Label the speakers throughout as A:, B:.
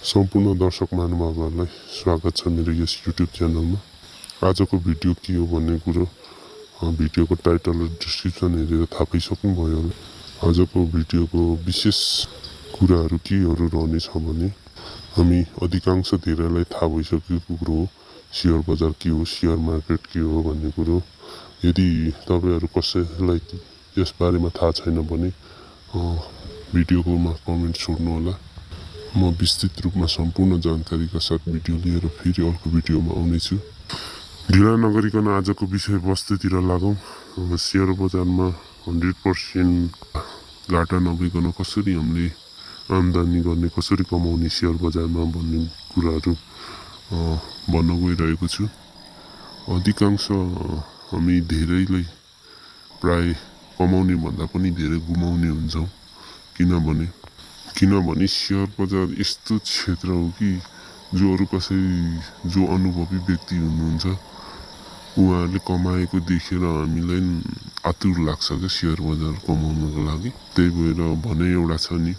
A: सम्पूर्ण दर्शक महानुभावहरूलाई स्वागत छ मेरो यस युट्युब च्यानलमा। आजको भिडियो के हो भन्ने कुरो भिडियोको टाइटल र डिस्क्रिप्सन हेरेर थाहा पाइसक्नुभयो होला। आजको भिडियोको विशेष कुराहरू केहरू रहनेछ भने हामी अधिकांश धेरैलाई थाहा भइसकेको कुरो हो सेयर बजार के हो, सेयर मार्केट के हो भन्ने कुरो। यदि तपाईँहरू कसैलाई यस बारेमा थाहा छैन भने भिडियोकोमा कमेन्ट छोड्नु होला। म विस्तृत रूपमा सम्पूर्ण जानकारीका साथ भिडियो लिएर फेरि अर्को भिडियोमा आउनेछु। ढिला नगरिकन आजको विषयवस्तुतिर लागौँ। सेयर बजारमा 100% घाटा नभइकन कसरी हामीले आम्दानी गर्ने, कसरी कमाउने सेयर बजारमा भन्ने कुराहरू भन्न गइरहेको छु। अधिकांश हामी धेरैलाई प्राय कमाउने भन्दा पनि धेरै गुमाउने हुन्छौँ। किनभने सेयर बजार यस्तो क्षेत्र हो कि जो अनुभवी व्यक्ति हुनुहुन्छ उहाँहरूले कमाएको देखेर हामीलाई आतुर लाग्छ क्या सेयर बजार कमाउनको लागि। त्यही भएर भने एउटा छ नि,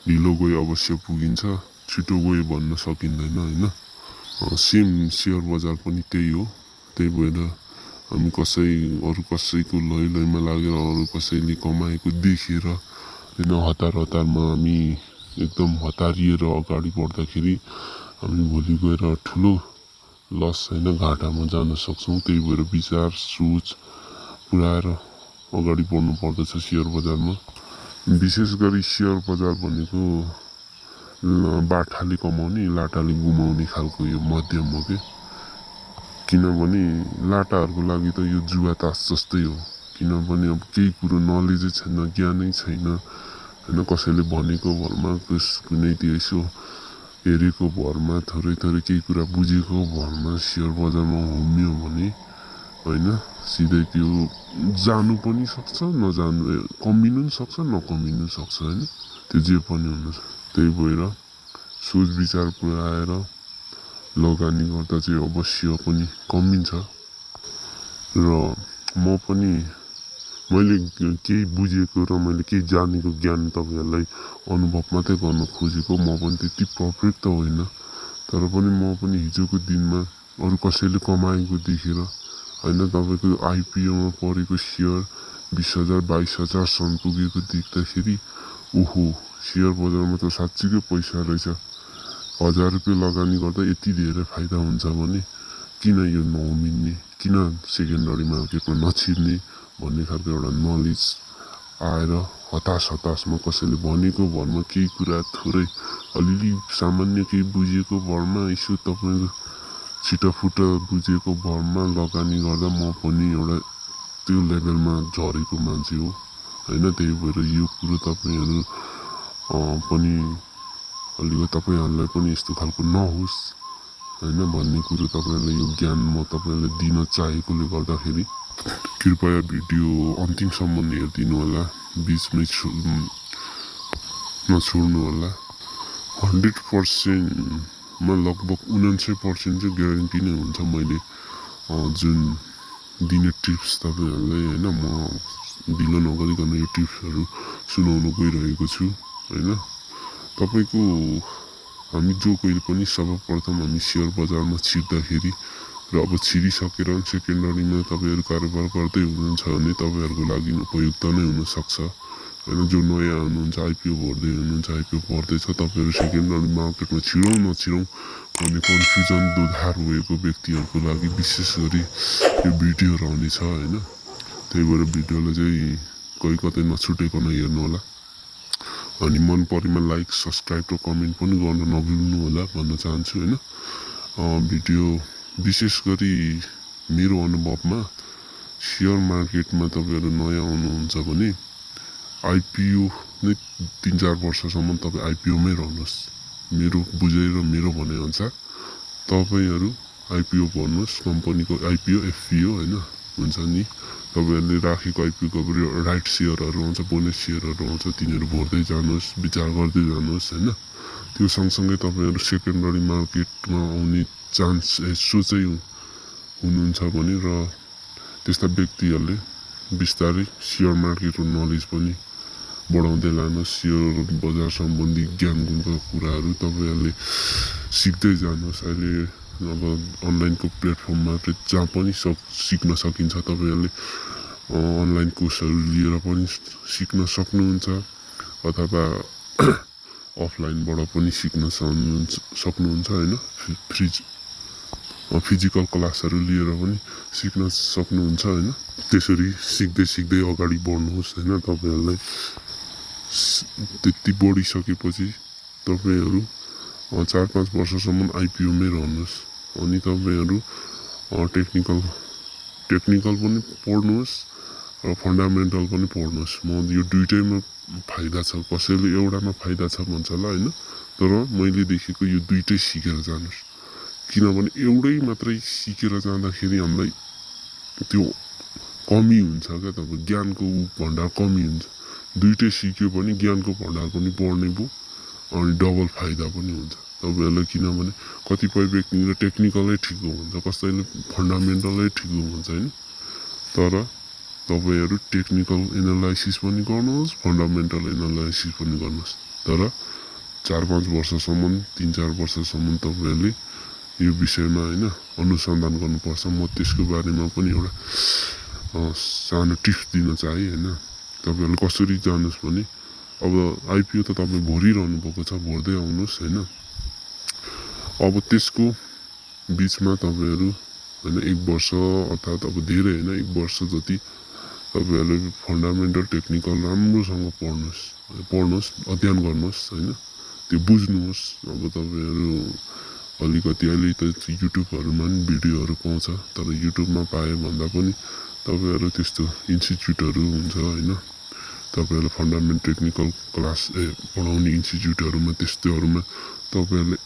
A: ढिलो गए अवश्य पुगिन्छ, छिटो गए भन्न सकिँदैन होइन। सेम सेयर बजार पनि त्यही हो। त्यही भएर हामी अरू कसैको लैमा लागेर अरू कसैले कमाएको देखेर होइन हतारमा हामी एकदम हतारिएर अगाडि बढ्दाखेरि हामी भोलि गएर ठुलो लस होइन घाटामा जान सक्छौँ। त्यही भएर विचार सोच पुऱ्याएर अगाडि बढ्नु पर्दछ सेयर बजारमा। विशेष गरी सेयर बजार भनेको बाठाले कमाउने लाटाले गुमाउने खालको यो मध्यम हो कि। किनभने लाटाहरूको लागि त यो जुवा तास जस्तै हो। किनभने अब केही कुरो नलेजै छैन, ज्ञानै छैन होइन। कसैले भनेको भरमा, कुनै यसो हेरेको भरमा, थोरै केही कुरा बुझेको भरमा सेयर बजारमा होमियो भने होइन सिधै त्यो जानु पनि सक्छ, नजानु, कमिनु पनि सक्छ, नकमिनु सक्छ होइन। त्यो जे पनि हुन्छ। त्यही भएर सोच विचार पुऱ्याएर लगानी गर्दा चाहिँ अवश्य पनि कमिन्छ। र मैले केही बुझेको र मैले केही जानेको ज्ञान तपाईँहरूलाई अनुभव मात्रै गर्न खोजेको। म पनि त्यति पर्फेक्ट त होइन, तर पनि म पनि हिजोको दिनमा अरू कसैले कमाएको देखेर होइन तपाईँको आइपिओमा परेको सेयर 20,000 22,000सम्म पुगेको देख्दाखेरि ओहो सेयर बजारमा त साँच्चीकै पैसा रहेछ, 1000 रुपियाँ लगानी गर्दा यति धेरै फाइदा हुन्छ भने किन यो नउमिन्ने, किन सेकेन्डरी मार्केटमा नछिर्ने भन्ने खालको एउटा नलेज आएर हताशमा कसैले भनेको भरमा केही कुरा थोरै अलिअलि सामान्य केही बुझेको भरमा यसो तपाईँको छिटाफुटा बुझेको भरमा लगानी गर्दा म पनि एउटा त्यो लेभलमा झरेको मान्छे हो होइन। त्यही भएर यो कुरो तपाईँहरू पनि तपाईँहरूलाई पनि यस्तो खालको नहोस् होइन भन्ने कुरो तपाईँहरूलाई यो ज्ञान म तपाईँहरूलाई दिन चाहेकोले गर्दाखेरि कृपया भिडियो अन्तिमसम्म हेरिदिनु होला, बिचमै नछोड्नु होला। 100%मा लगभग 99% चाहिँ ग्यारेन्टी नै हुन्छ मैले जुन दिने टिप्स तपाईँहरूलाई होइन। म ढिलो नगरिकन यो टिप्सहरू सुनाउनु गइरहेको छु होइन। तपाईँको हामी जो कोही पनि सर्वप्रथम हामी सेयर बजारमा छिर्दाखेरि र अब छिरिसकेर सेकेन्डरीमा तपाईँहरू कारोबार गर्दै हुनुहुन्छ भने तपाईँहरूको लागि उपयुक्त नै हुनसक्छ होइन। जो नयाँ हुनुहुन्छ, आइपिओ भर्दै हुनुहुन्छ, आइपिओ पर्दैछ, तपाईँहरू सेकेन्डरी मार्केटमा छिरौँ नछिरौँ भन्ने कन्फ्युजन दुधार भएको व्यक्तिहरूको लागि विशेष गरी यो भिडियो रहनेछ होइन। त्यही भएर भिडियोलाई चाहिँ कोही कतै नछुटेकन हेर्नु होला। अनि मन परेमा लाइक, सब्सक्राइब र कमेन्ट पनि गर्न नभुल्नु होला भन्न चाहन्छु होइन। भिडियो विशेष गरी मेरो अनुभवमा सेयर मार्केटमा तपाईँहरू नयाँ आउनुहुन्छ भने आइपिओ नै 3-4 वर्षसम्म तपाईँ आइपिओमै रहनुहोस्। मेरो बुझाइ र मेरो भनाइअनुसार तपाईँहरू आइपिओ भर्नुहोस्, कम्पनीको आइपिओ एफपिओ होइन हुन्छ नि। तपाईँहरूले राखेको आइपिओको राइट सेयरहरू आउँछ, बोनस सेयरहरू आउँछ, तिनीहरू भर्दै जानुहोस्, विचार गर्दै जानुहोस् होइन। त्यो सँगसँगै तपाईँहरू सेकेन्डरी मार्केटमा आउने चान्स सोचै हुनुहुन्छ भने र त्यस्ता व्यक्तिहरूले बिस्तारै सेयर मार्केटको नलेज पनि बढाउँदै लानुहोस्। सेयर बजार सम्बन्धी ज्ञानका कुराहरू तपाईँहरूले सिक्दै जानुहोस्। अहिले अब अनलाइनको प्लेटफर्ममा जहाँ पनि सिक्न सकिन्छ। तपाईँहरूले अनलाइन कोर्सहरू लिएर पनि सिक्न सक्नुहुन्छ अथवा अफलाइनबाट पनि सिक्न सक्नुहुन्छ होइन। फिजिकल क्लासहरू लिएर पनि सिक्न सक्नुहुन्छ होइन। त्यसरी सिक्दै सिक्दै अगाडि बढ्नुहोस् होइन। तपाईँहरूलाई त्यति बढिसकेपछि तपाईँहरू 4-5 वर्षसम्म आइपिओमै रहनुहोस्। अनि तपाईँहरू टेक्निकल पनि पढ्नुहोस् र फन्डामेन्टल पनि पढ्नुहोस्। म यो दुइटैमा फाइदा छ, कसैले एउटामा फाइदा छ भन्छ होला होइन, तर मैले देखेको यो दुइटै सिकेर जानुहोस्। किनभने एउटै मात्रै सिकेर जाँदाखेरि हामीलाई त्यो कमी हुन्छ क्या, तपाईँ ज्ञानको भण्डार कमी हुन्छ। दुइटै सिक्यो भने ज्ञानको भण्डार पनि बढ्ने भयो अनि डबल फाइदा पनि हुन्छ तपाईँहरूलाई। किनभने कतिपय व्यक्तिले टेक्निकलै ठिक हुन्छ, कसैले फन्डामेन्टलै ठिक हुन्छ होइन। तर तपाईँहरू टेक्निकल एनालाइसिस पनि गर्नुहोस्, फन्डामेन्टल एनालाइसिस पनि गर्नुहोस्। तर 4-5 वर्षसम्म 3-4 वर्षसम्म तपाईँहरूले यो विषयमा होइन अनुसन्धान गर्नुपर्छ। म त्यसको बारेमा पनि एउटा सानो टिप्स दिन चाहेँ होइन। तपाईँहरूले कसरी जानुहोस् भने अब आइपिओ त तपाईँ भरिरहनु भएको छ, भर्दै आउनुहोस् होइन। अब त्यसको बिचमा तपाईँहरू होइन 1 वर्ष अर्थात् अब धेरै होइन 1 वर्ष जति तपाईँहरूले फन्डामेन्टल टेक्निकल राम्रोसँग पढ्नुहोस्, अध्ययन गर्नुहोस् होइन। त्यो बुझ्नुहोस्। अब तपाईँहरू अलिकति अहिले त युट्युबहरूमा पनि भिडियोहरू पाउँछ, तर युट्युबमा पाए भन्दा पनि तपाईँहरू त्यस्तो इन्स्टिच्युटहरू हुन्छ होइन। तपाईँहरूले फन्डामेन्टल टेक्निकल क्लास पढाउने इन्स्टिच्युटहरूमा त्यस्तोहरूमा तपाईँहरूले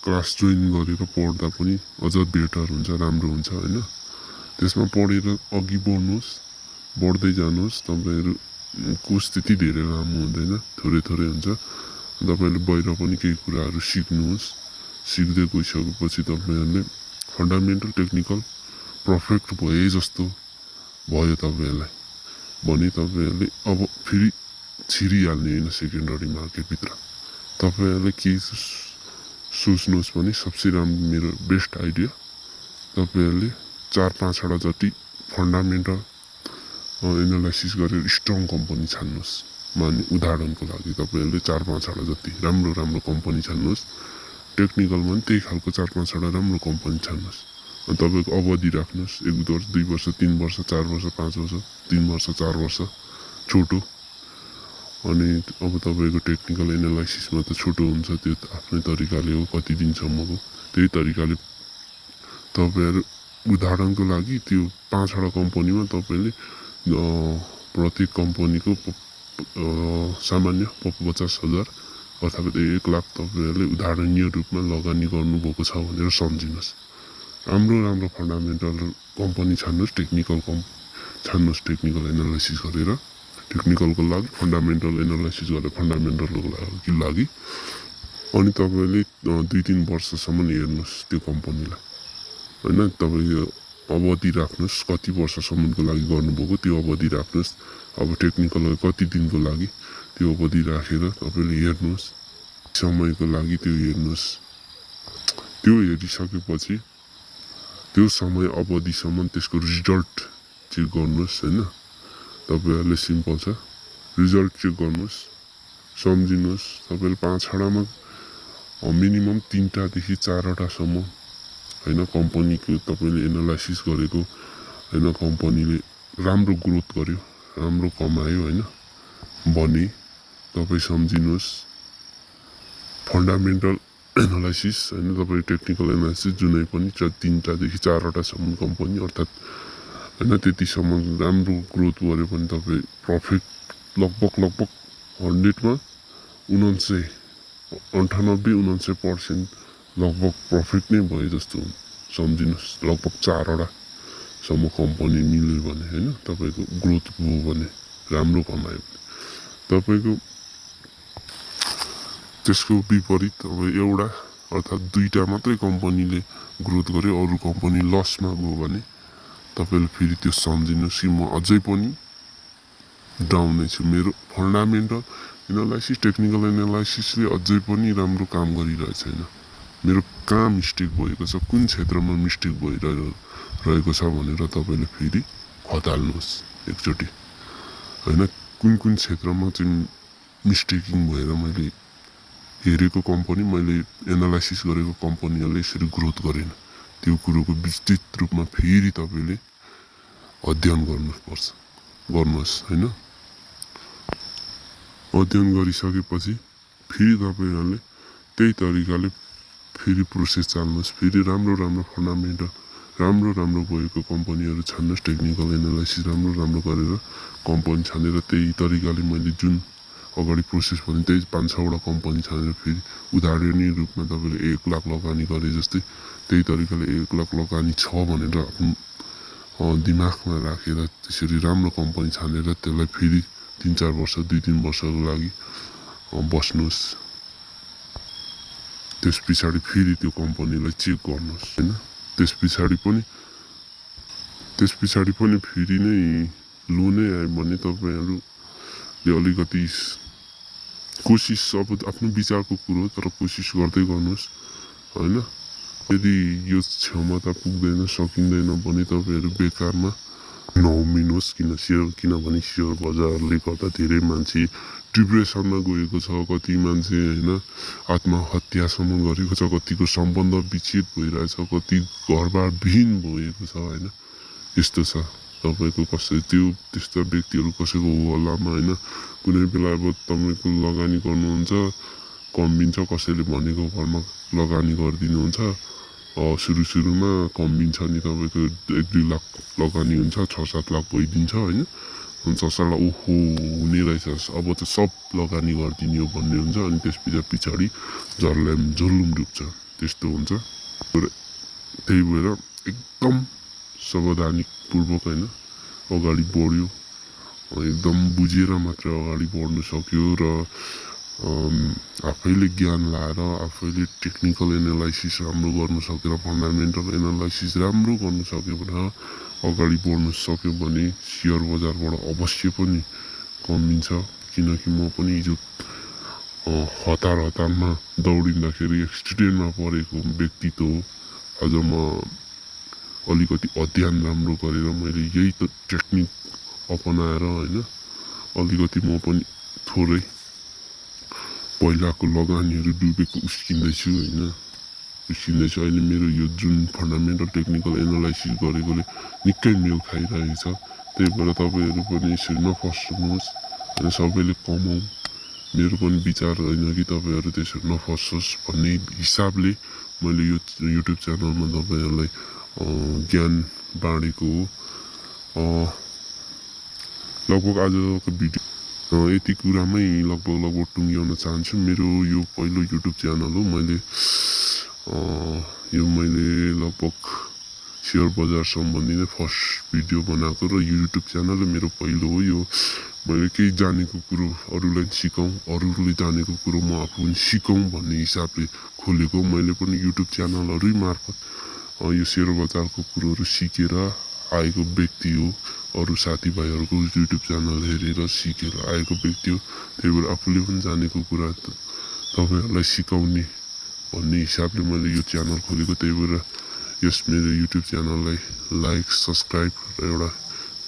A: क्लास जोइन गरेर पढ्दा पनि अझ बेटर हुन्छ, राम्रो हुन्छ होइन। त्यसमा पढेर अघि बढ्दै जानुहोस्। तपाईँहरूको त्यति धेरै लामो हुँदैन, थोरै थोरै हुन्छ। तपाईँहरूले बाहिर पनि केही कुराहरू सिक्नुहोस्। सिक्दै गइसकेपछि तपाईँहरूले फन्डामेन्टल टेक्निकल पर्फेक्ट भए जस्तो भयो तपाईँहरूलाई भने तपाईँहरूले अब फेरि छिरिहाल्ने होइन सेकेन्डरी मार्केटभित्र। तपाईँहरूले के सोच्नुहोस् भने सबसे राम्रो मेरो बेस्ट आइडिया तपाईँहरूले 4-5वटा जति फन्डामेन्टल एनालाइसिस गरेर स्ट्रङ कम्पनी छान्नुहोस्। उदाहरणको लागि तपाईँहरूले 4-5वटा जति राम्रो कम्पनी छान्नुहोस्। टेक्निकलमा पनि त्यही खालको 4-5वटा राम्रो कम्पनी छान्नुहोस्। अनि तपाईँको अवधि राख्नुहोस्, 1 वर्ष 2 वर्ष 3 वर्ष 4 वर्ष 5 वर्ष 3 वर्ष 4 वर्ष छोटो। अनि अब तपाईँको टेक्निकल एनालाइसिसमा त छोटो हुन्छ, त्यो आफ्नै तरिकाले हो, कति दिनसम्मको त्यही तरिकाले तपाईँहरू उदाहरणको लागि त्यो 5वटा कम्पनीमा तपाईँले प्रत्येक कम्पनीको सामान्य 50,000 अथवा 1 लाख तपाईँहरूले उदाहरणीय रूपमा लगानी गर्नुभएको छ भनेर सम्झिनुहोस्। राम्रो फन्डामेन्टल कम्पनी छान्नुहोस्, छान्नुहोस् टेक्निकल एनालाइसिस गरेर। टेक्निकलको लागि फन्डामेन्टल एनालाइसिस गरेर फन्डामेन्टलको लागि अनि तपाईँले 2-3 वर्षसम्म हेर्नुहोस् त्यो कम्पनीलाई होइन। तपाईँ अवधि राख्नुहोस्, कति वर्षसम्मको लागि गर्नुभएको त्यो अवधि राख्नुहोस्। अब टेक्निकल कति दिनको लागि त्यो अवधि राखेर तपाईँले हेर्नुहोस्, समयको लागि त्यो हेर्नुहोस्। त्यो हेरिसकेपछि त्यो समय अवधिसम्म त्यसको रिजल्ट चेक गर्नुहोस् होइन। तपाईँहरूले सिम्पल छ, रिजल्ट चेक गर्नुहोस्, सम्झिनुहोस्। तपाईँले 5वटामा मिनिमम 3टादेखि 4वटासम्म होइन कम्पनीको तपाईँले एनालाइसिस गरेको होइन, कम्पनीले राम्रो ग्रोथ गर्यो, राम्रो कमायो होइन भने तपाईँ सम्झिनुहोस्। फन्डामेन्टल एनालाइसिस होइन, तपाईँ टेक्निकल एनालाइसिस जुनै पनि 3टादेखि 4वटासम्म कम्पनी अर्थात् होइन त्यतिसम्म राम्रो ग्रोथ गऱ्यो भने तपाईँ प्रफिट लगभग 100मा 98-99% लगभग प्रफिट नै भयो जस्तो सम्झिनुहोस्। लगभग 4वटासम्म कम्पनी मिल्यो भने होइन, तपाईँको ग्रोथ भयो भने, राम्रो कमायो भने। तपाईँको त्यसको विपरीत अब एउटा अर्थात् 2टा मात्रै कम्पनीले ग्रोथ गर्यो, अरू कम्पनी लसमा गयो भने तपाईँले फेरि त्यो सम्झिनुहोस् कि म अझै पनि डाउन नै छु। मेरो फन्डामेन्टल एनालाइसिस टेक्निकल एनालाइसिसले अझै पनि राम्रो काम गरिरहेको छैन। मेरो कहाँ मिस्टेक भएको छ, कुन क्षेत्रमा मिस्टेक भइरहेको छ भनेर तपाईँले फेरि खताल्नुहोस् एकचोटि होइन। कुन कुन क्षेत्रमा चाहिँ मिस्टेकिङ भएर मैले हेरेको कम्पनी, मैले एनालाइसिस गरेको कम्पनीहरूले यसरी ग्रोथ गरेन, त्यो कुरोको विस्तृत रूपमा फेरि तपाईँले अध्ययन गर्नुहोस् होइन। अध्ययन गरिसकेपछि फेरि तपाईँहरूले त्यही तरिकाले फेरि प्रोसेस चाल्नुहोस्। फेरि राम्रो फन्डामेन्टल राम्रो भएको कम्पनीहरू छान्नुहोस्, टेक्निकल एनालाइसिस राम्रो गरेर कम्पनी छानेर त्यही तरिकाले मैले जुन अगाडि प्रोसेस भने त्यही 5-6वटा कम्पनी छानेर फेरि उदाहरणीय रूपमा तपाईँले 1 लाख लगानी गरे जस्तै त्यही तरिकाले 1 लाख लगानी छ भनेर आफ्नो दिमागमा राखेर त्यसरी राम्रो कम्पनी छानेर त्यसलाई फेरि 3-4 वर्ष 2-3 वर्षको लागि बस्नुहोस्। त्यस पछाडि फेरि त्यो कम्पनीलाई चेक गर्नुहोस् होइन। त्यस पछाडि पनि फेरि नै लोनै आयो भने तपाईँहरूले अलिकति कोसिस, अब आफ्नो विचारको कुरो तर कोसिस गर्दै गर्नुहोस् होइन। यदि यो क्षमता पुग्दैन सकिँदैन भने तपाईँहरू बेकारमा नउमिनुहोस्, किनभने सेयर बजारले गर्दा धेरै मान्छे डिप्रेसनमा गएको छ, कति मान्छे होइन आत्महत्यासम्म गरेको छ, कतिको सम्बन्ध विच्छेद भइरहेछ, कति घरबार विहीन भएको छ होइन। यस्तो छ तपाईँको त्यस्ता व्यक्तिहरू कसैको होलामा होइन। कुनै बेला अब तपाईँको लगानी गर्नुहुन्छ कम्बिन्छ, कसैले भनेको घरमा लगानी गरिदिनुहुन्छ, सुरुमा कम्बिन्छ नि तपाईँको 1-2 लाख लगानी हुन्छ, 6-7 लाख भइदिन्छ होइन। 6-7 लाख ओहो हुने रहेछ, अब त सब लगानी गरिदिने हो भन्ने हुन्छ। अनि त्यस पछाडि झर्लुम डुब्छ, त्यस्तो हुन्छ। त्यही भएर एकदम सावधानीपूर्वक होइन अगाडि बढ्यो, एकदम बुझेर मात्र अगाडि बढ्नु सक्यो र आफैले ज्ञान लाएर आफैले टेक्निकल एनालाइसिस राम्रो गर्नु सकेर फन्डामेन्टल एनालाइसिस राम्रो गर्नु सक्यो भने अगाडि बढ्नु सक्यो भने सेयर बजारबाट अवश्य पनि कमिन्छ। किनकि म पनि हिजो हतारमा दौडिँदाखेरि एक्सिडेन्टमा परेको व्यक्ति त हो। अझ म अलिकति अध्ययन राम्रो गरेर मैले यही त टेक्निक अपनाएर होइन अलिकति म पनि थोरै पहिलाको लगानीहरू डुबेको उस्किँदैछु होइन, अहिले मेरो यो जुन फन्डामेन्टल टेक्निकल एनालाइसिस गरेकोले निकै मेल खाइरहेको छ। त्यही भएर तपाईँहरू पनि यसरी नफस्नुहोस् होइन, सबैले कमाउँ, मेरो पनि विचार होइन कि तपाईँहरू त्यसरी नफसोस् भन्ने हिसाबले मैले यो युट्युब च्यानलमा तपाईँहरूलाई ज्ञान बाँडेको हो। लगभग आजको भिडियो यति कुरामै लगभग टुङ्ग्याउन चाहन्छु। मेरो यो पहिलो युट्युब च्यानल हो, मैले लगभग सेयर बजार सम्बन्धी नै फर्स्ट भिडियो बनाएको र युट्युब च्यानल मेरो पहिलो हो। यो मैले केही जानेको कुरो अरूलाई सिकाउँ, अरूले जानेको कुरो म आफू पनि सिकाउँ भन्ने हिसाबले खोलेको। मैले पनि युट्युब च्यानलहरू मार्फत यो सेयर बजारको कुरोहरू सिकेर आएको व्यक्ति हो, अरू साथीभाइहरूको युट्युब च्यानल हेरेर सिकेर आएको व्यक्ति हो। त्यही भएर आफूले पनि जानेको कुरा तपाईँहरूलाई सिकाउने भन्ने हिसाबले मैले यो च्यानल खोलेको। त्यही भएर यस मेरो युट्युब च्यानललाई लाइक, सब्सक्राइब र एउटा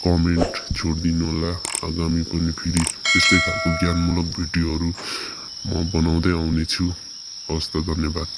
A: कमेन्ट छोडिदिनु होला। आगामी पनि फेरि यस्तै खालको ज्ञानमूलक भिडियोहरू म बनाउँदै आउनेछु। हवस् त, धन्यवाद।